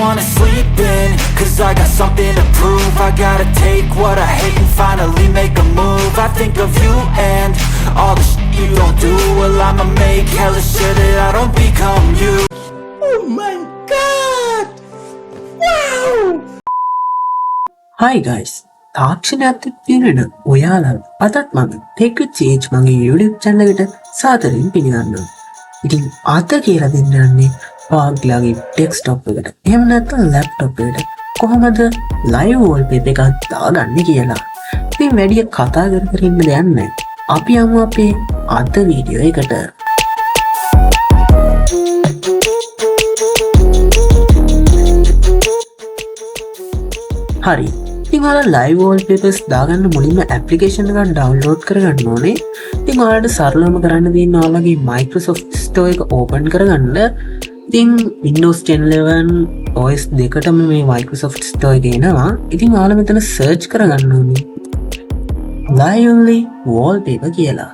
wanna sleep in, cause I got something to prove. I gotta take what I hate and finally make a move. I think of you and all the shit you don't do. Well, I'ma make hella sure that I don't become you. Oh my god! Wow! Hi guys, තාක්ෂණයත් පිරින ඔයාලා අදත් මම Tech with Change මගේ YouTube channel එකට සාදරයෙන් පිළිගන්නවා. ඉතින් අද කියලා දෙන්න යන්නේ ඔයාලගේ desktop එකට එහෙම නැත්නම් laptop එකට කොහොමද live wallpaper එකක් දාගන්නේ කියලා. ඉතින් වැඩි කතා කර ඉන්න දෙයක් නැහැ. අපි යමු අපේ අද වීඩියෝ එකට. හරි. ඉතින් ඔයාලා live wallpapers දාගන්න මුලින්ම application එකක් download කරගන්න ඕනේ. ඉතින් ඔයාලට සරලවම කරන්න තියෙන්නේ ඔයාලගේ Microsoft Store එක open කරගන්න. ඉතින් Windows 10 11 OS දෙකටම මේ Microsoft Store එක එනවා. ඉතින් ඔයාලා මෙතන search කරගන්න ඕනේ lively wallpaper කියලා.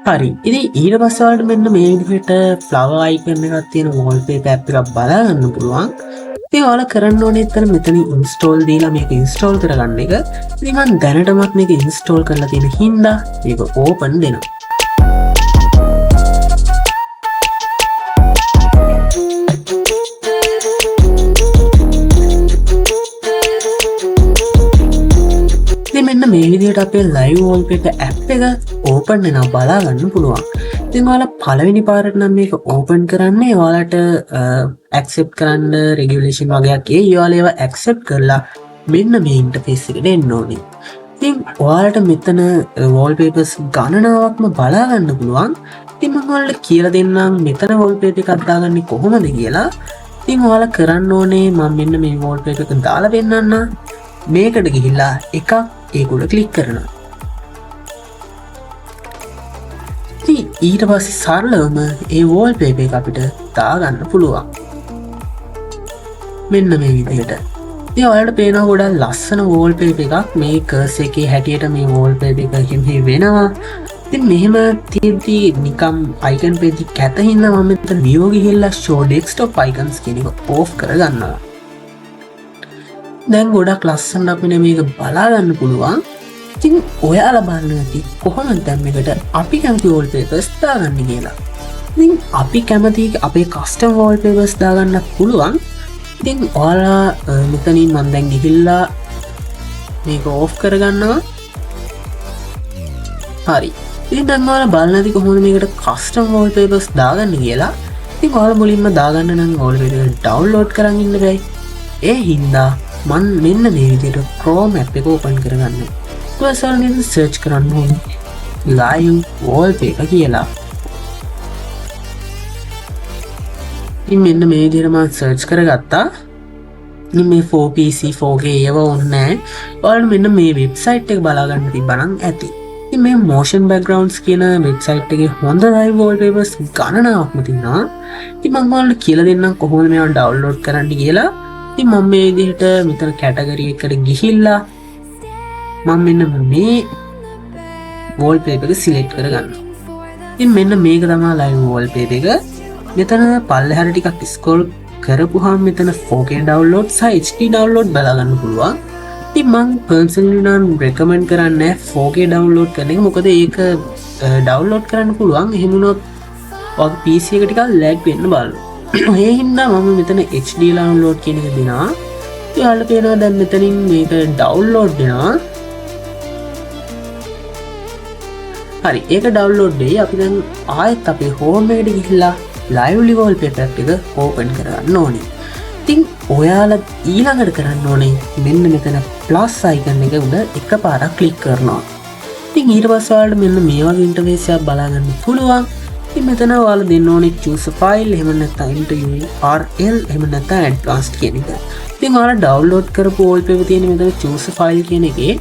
හරි. ඉතින් ඊට පස්සේ ඔයාලට මෙන්න මේ විදිහට flower icon එකක් තියෙන wallpaper app එකක් බලා ගන්න පුළුවන්. ඉතින් ඔයාලා කරන්න ඕනේ මෙතන install දීලා මේක install කරගන්න එක. ඉතින් මම දැනටමත් මේක install කරලා තියෙන හින්දා මේක open දෙනවා. ඉතින් මෙන්න මේ විදිහට අපේ live wallpaper app එක open වෙනවා බලා ගන්න පුළුවන්. ඉතින් ඔයාලා පළවෙනි පාරට නම් මේක open කරන්නේ ඔයාලට accept කරන්න regulation වගේක් ඔයාලා ඒවා accept කරලා මෙන්න මේ interface එකට එන්න ඕනේ. ඉතින් ඔයාලට මෙතන wallpapers ගණනාවක්ම බලා ගන්න පුළුවන්. ඉතින් මම ඔයාලට කියලා දෙන්නම් මෙතන wallpaper එකක් දාගන්නේ කොහොමද කියලා. ඉතින් ඔයාලා කරන්න ඕනේ මම මෙන්න මේ wallpaper එක දාලා පෙන්නන්න. මේකට ගිහිල්ලා එකක් ඒක උඩ ක්ලික් කරනවා. ඊට පස්සේ සරලවම ඒ wallpaper එක අපිට දාගන්න පුළුවන්. මෙන්න මේ විදිහට. ඉතින් ඔයාලට පේනවා ගොඩක් ලස්සන wallpaper එකක්. මේ curse එකේ හැටියට මේ wallpaper එකකින් වෙනවා. ඉතින් මෙහෙම තියෙද්දි නිකම් icon page එක කැත හින්දා මම මෙතන view ගිහිල්ලා show desktop icons කියන එක off කරගන්නවා. දැන් ගොඩක් ලස්සනට අපිට මේක බලා ගන්න පුළුවන්. ඉතින් ඔයාලා බලන්න ඇති කොහොමද දැන් මේකට අපි කැමති wallpapers දාගන්න කියලා. ඉතින් අපි කැමති අපේ custom wallpapers දාගන්න පුළුවන්. ඉතින් ඔයාලා මෙතනින් මම දැන් ගිහිල්ලා මේක off කරගන්නවා. හරි. ඉතින් දැන් ඔයාලා බලන්න ඇති කොහොමද මේකට custom wallpapers දාගන්න කියලා. ඉතින් ඔයාලා මුලින්ම දාගන්න නම් wallpaper එක download කරන් ඉන්න බෑ. ඒ හින්දා මම මෙන්න මේ විදිහට Chrome app එක open කරගන්නවා. ඊට search කරන්න ඕනේ live wallpaper කියලා. ඉතින් මෙන්න මේ විදිහට මම search කරගත්තා. ඉතින් මේ 4PC 4K ඒව ඕනේ නැහැ. ඔයාලට මෙන්න මේ website එක බලා ගන්න තිබ්බනම් ඇති. ඉතින් මේ motion backgrounds කියන website එකේ හොඳ live wallpapers ගණනාවක්ම තියෙනවා. ඉතින් මම ඔයාලට කියලා දෙන්නම් කොහොමද මේවා download කරන්න කියලා. ඉතින් මම මේ විදිහට මෙතන category එකට ගිහිල්ලා මම මෙන්න මේ wallpaper එක select කරගන්නවා. ඉතින් මෙන්න මේක තමයි live wallpaper එක. මෙතන පල්ලෙහාට ටිකක් scroll කරපුවාම මෙතන 4K download සහ HD download බලා ගන්න පුළුවන්. ඉතින් මම personally නම් recommend කරන්නේ 4K download කරන එක. මොකද ඒක download කරන්න පුළුවන්. එහෙම වුණොත් ඔයාගේ PC එක ටිකක් lag වෙන්න බලනවා. ඒ හින්දා මම මෙතන HD download කියන එක දෙනවා. ඔයාලට පේනවා දැන් මෙතනින් මේක download වෙනවා. හරි ඒක download දෙයි. අපි දැන් ආයෙත් අපේ home එකට ගිහිල්ලා lively wallpaper එක open කරගන්න ඕනේ. ඉතින් ඔයාලා ඊළඟට කරන්න ඕනේ මෙන්න මෙතන plus icon එක උඩ එකපාරක් click කරනවා. ඉතින් ඊට පස්සේ ඔයාලට මෙන්න මේ වගේ interface එකක් බලා ගන්න පුළුවන්. ඉතින් මෙතන ඔයාලා දෙන්න ඕනේ choose a file එහෙම නැත්නම් into URL එහෙම නැත්නම් advanced කියන එක. ඉතින් ඔයාලා download කරපු wallpaper තියෙන මෙතන choose a file කියන එකේ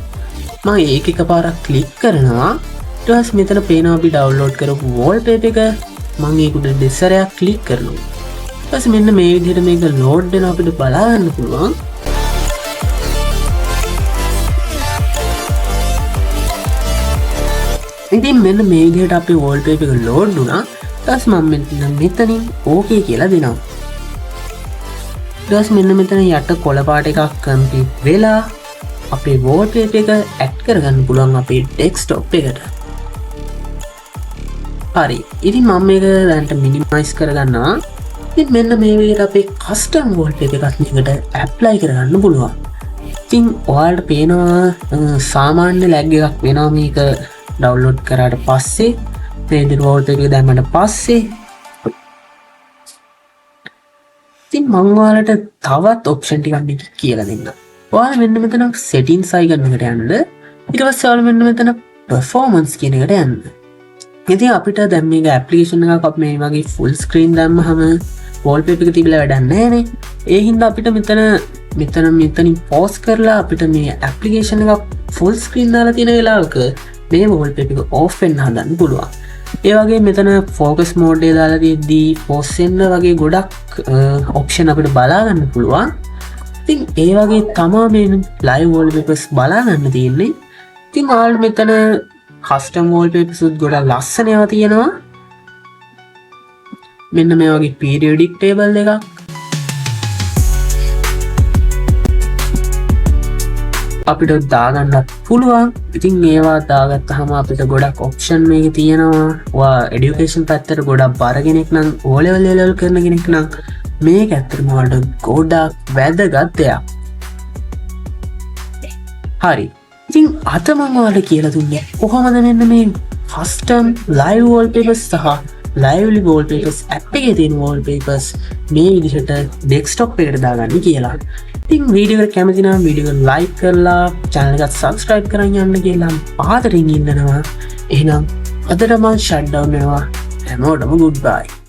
මම ඒක එකපාරක් click කරනවා. ඊට පස්සේ මෙතන පේනවා අපි download කරපු wallpaper එක. මම ඒක උඩ දෙසරයක් click කරනවා. ඊට පස්සේ මෙන්න මේ විදිහට මේක load වෙනවා අපිට බලා ගන්න පුළුවන්. ඉතින් මෙන්න මේ විදිහට අපේ wallpaper එක load වුණා. ඊට පස්සේ මම මෙතනින් okay කියලා දෙනවා. ඊට මෙන්න මෙතන යට කොළ පාට එකක් කම්ප්ලීට් වෙලා අපේ වෝල්පේපර් එක ඇඩ් කරගන්න පුළුවන් අපේ ඩෙස්ක්ටොප් එකට. හරි. ඉතින් මම මේක දැන්ට මිනිමයිස් කරගන්නවා. ඉතින් මෙන්න මේ විදිහට අපේ කස්ටම් වෝල්පේපර් එකක් මේකට ඇප්ලයි කරගන්න පුළුවන්. ඉතින් ඔයාලට පේනවා සාමාන්‍ය ලැග් එකක් වෙනවා මේක ඩවුන්ලෝඩ් කරාට පස්සේ මේ විදිහට වෝල්පේපර් එක දැම්මට පස්සේ. ඉතින් මම ඔයාලට තවත් ඔප්ෂන් ටිකක් මේක කියලා දෙන්නම්. ඔයාලා මෙන්න මෙතන settings icon එකට යන්න. ඊට පස්සේ ඔයාලා මෙන්න මෙතන performance කියන එකට යන්න. ඉතින් අපිට දැන් මේක ඇප්ලිකේෂන් එකක් අපි මේ වගේ ෆුල් ස්ක්‍රීන් දැම්මහම වෝල්පේපර් එක තිබිලා වැඩක් නැහැ නේ. ඒ හින්දා අපිට මෙතනින් පෝස් කරලා අපිට මේ ඇප්ලිකේෂන් එකක් ෆුල් ස්ක්‍රීන් දාලා තියෙන වෙලාවක මේ වෝල්පේපර් එක ඕෆ් වෙන්න හදන්න පුළුවන්. ඒ වගේ මෙතන ෆෝකස් මෝඩ් එක දාලා තියෙද්දී පෝස් වෙන්න වගේ ගොඩක් ඔප්ෂන් අපිට බලා ගන්න පුළුවන්. ඉතින් ඒ වගේ තමයි මේ ලයිව් වෝල්පේපර්ස් බලා ගන්න තියෙන්නේ. ඉතින් ඔයාලට මෙතන කස්ටම් වෝල්පේපර්ස් උත් ගොඩක් ලස්සන ඒවා තියෙනවා. මෙන්න මේ වගේ පීරියඩික් ටේබල් එකක්. අපිට දාගන්නත් පුළුවන්. ඉතින් ඒවා දාගත්තහම අපිට ගොඩක් ඔප්ෂන් මේක තියෙනවා. ඔයා එඩියුකේෂන් පැත්තට ගොඩක් බර කෙනෙක් නම් O level level කරන කෙනෙක් නම් මේක ඇත්තටම ඔයාලට ගොඩක් වැදගත් දෙයක්. හරි. ඉතින් අද මම ඔයාලට කියලා දුන්නේ කොහොමද මෙන්න මේ කස්ටම් ලයිව් වෝල්පේපර්ස් සහ ලයිව්ලි වෝල්පේපර්ස් ඇප් එකේ තියෙන වෝල්පේපර්ස් මේ විදිහට ඩෙස්ක්ටොප් එකට දාගන්න කියලා. ඉතින් වීඩියෝ එක කැමති නම් වීඩියෝ එක ලයික් කරලා channel එකට subscribe කරන් යන්න කියලා ආදරෙන් ඉන්නනවා. එහෙනම් අදට මම shut down වෙනවා. හැමෝටම goodbye.